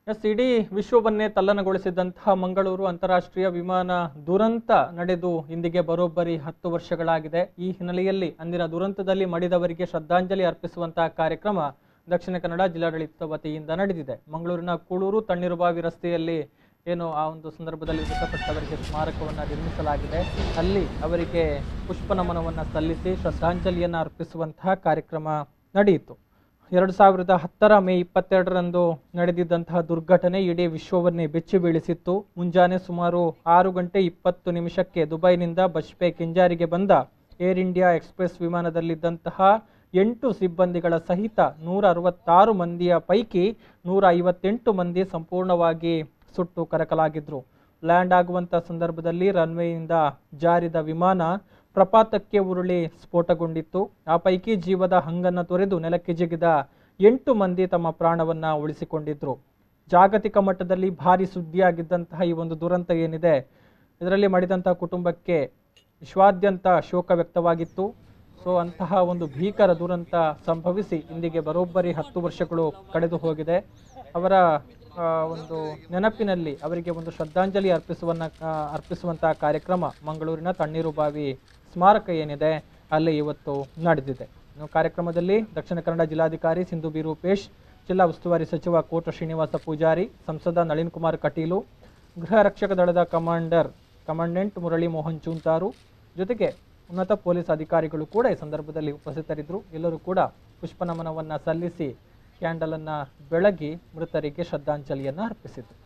ಇಡೀ ವಿಶ್ವವನ್ನೇ ತಲ್ಲಣಗೊಳಿಸಿದಂತಹ ಮಂಗಳೂರು ಅಂತಾರಾಷ್ಟ್ರೀಯ ವಿಮಾನ ದುರಂತ ನಡೆದು ಇಂದಿಗೆ ಬರೋಬ್ಬರಿ 10 ವರ್ಷಗಳಾಗಿದೆ. ಈ ಹಿನ್ನೆಲೆಯಲ್ಲಿ ಅಂದಿನ ದುರಂತದಲ್ಲಿ ಮಡಿದವರಿಗೆ ಶ್ರದ್ಧಾಂಜಲಿ ಅರ್ಪಿಸುವಂತಹ ಕಾರ್ಯಕ್ರಮ ದಕ್ಷಿಣ ಕನ್ನಡ ಜಿಲ್ಲಾಡಳಿತದ ವತಿಯಿಂದ ನಡೆದಿದೆ. ಮಂಗಳೂರಿನ ಕೂಳೂರು ತಣ್ಣೀರುಬಾವಿ ರಸ್ತೆಯಲ್ಲಿ ಏನು ಆ ಒಂದು ಸಂದರ್ಭದಲ್ಲಿ ಮೃತಪಟ್ಟವರಿಗೆ ಸ್ಮಾರಕವನ್ನು ನಿರ್ಮಿಸಲಾಗಿದೆ. ಅಲ್ಲಿ ಅವರಿಗೆ ಪುಷ್ಪ ನಮನವನ್ನು ಸಲ್ಲಿಸಿ ಶ್ರದ್ಧಾಂಜಲಿಯನ್ನು ಅರ್ಪಿಸುವಂತಹ ಕಾರ್ಯಕ್ರಮ ನಡೆಯಿತು. 2010ರ ಮೇ 22ರಂದು ನಡೆದಿದ್ದಂತಹ ದುರ್ಘಟನೆ ಇಡೀ ವಿಶ್ವವನ್ನೇ ಬೆಚ್ಚಿ ಬೀಳಿಸಿತ್ತು. ಮುಂಜಾನೆ ಸುಮಾರು 6:20 ದುಬೈನಿಂದ ಬಜ್ಪೆ ಕಿಂಜಾರಿಗೆ ಬಂದ ಏರ್ ಇಂಡಿಯಾ ಎಕ್ಸ್‌ಪ್ರೆಸ್ ವಿಮಾನದಲ್ಲಿದ್ದಂತಹ 8 ಸಿಬ್ಬಂದಿಗಳ ಸಹಿತ 166 ಮಂದಿಯ ಪೈಕಿ 158 ಮಂದಿ ಸಂಪೂರ್ಣವಾಗಿ ಸುಟ್ಟು ಕರಕಲಾಗಿದ್ರು. ಲ್ಯಾಂಡ್ ಆಗುವಂಥ ಸಂದರ್ಭದಲ್ಲಿ ರನ್ವೇಯಿಂದ ಜಾರಿದ ವಿಮಾನ ಪ್ರಪಾತಕ್ಕೆ ಉರುಳಿ ಸ್ಫೋಟಗೊಂಡಿತ್ತು. ಆ ಪೈಕಿ ಜೀವದ ಹಂಗನ್ನು ತೊರೆದು ನೆಲಕ್ಕೆ ಜಿಗಿದ 8 ಮಂದಿ ತಮ್ಮ ಪ್ರಾಣವನ್ನು ಉಳಿಸಿಕೊಂಡಿದ್ರು. ಜಾಗತಿಕ ಮಟ್ಟದಲ್ಲಿ ಭಾರಿ ಸುದ್ದಿಯಾಗಿದ್ದಂತಹ ಈ ಒಂದು ದುರಂತ ಏನಿದೆ, ಇದರಲ್ಲಿ ಮಡಿದಂತಹ ಕುಟುಂಬಕ್ಕೆ ವಿಶ್ವಾದ್ಯಂತ ಶೋಕ ವ್ಯಕ್ತವಾಗಿತ್ತು. ಅಂತಹ ಒಂದು ಭೀಕರ ದುರಂತ ಸಂಭವಿಸಿ ಇಂದಿಗೆ ಬರೋಬ್ಬರಿ 10 ವರ್ಷಗಳು ಕಳೆದು ಹೋಗಿದೆ. ಅವರ ಒಂದು ನೆನಪಿನಲ್ಲಿ ಅವರಿಗೆ ಒಂದು ಶ್ರದ್ಧಾಂಜಲಿ ಅರ್ಪಿಸುವಂತಹ ಕಾರ್ಯಕ್ರಮ ಮಂಗಳೂರಿನ ತಣ್ಣೀರುಬಾವಿ ಸ್ಮಾರಕ ಏನಿದೆ ಅಲ್ಲಿ ಇವತ್ತು ನಡೆದಿದೆ. ಕಾರ್ಯಕ್ರಮದಲ್ಲಿ ದಕ್ಷಿಣ ಕನ್ನಡ ಜಿಲ್ಲಾಧಿಕಾರಿ ಸಿಂಧು ಬಿ ರೂಪೇಶ್, ಜಿಲ್ಲಾ ಉಸ್ತುವಾರಿ ಸಚಿವ ಕೋಟ ಶ್ರೀನಿವಾಸ ಪೂಜಾರಿ, ಸಂಸದ ನಳಿನ್ ಕುಮಾರ್ ಕಟೀಲು, ಗೃಹ ರಕ್ಷಕ ದಳದ ಕಮಾಂಡೆಂಟ್ ಮುರಳಿ ಮೋಹನ್ ಚೂಂತಾರು ಜೊತೆಗೆ ಉನ್ನತ ಪೊಲೀಸ್ ಅಧಿಕಾರಿಗಳು ಕೂಡ ಈ ಸಂದರ್ಭದಲ್ಲಿ ಉಪಸ್ಥಿತರಿದ್ದರು. ಎಲ್ಲರೂ ಕೂಡ ಪುಷ್ಪ ನಮನವನ್ನು ಸಲ್ಲಿಸಿ ಕ್ಯಾಂಡಲ್ ಅನ್ನು ಬೆಳಗಿ ಮೃತರಿಗೆ ಶ್ರದ್ಧಾಂಜಲಿಯನ್ನು ಅರ್ಪಿಸಿದರು.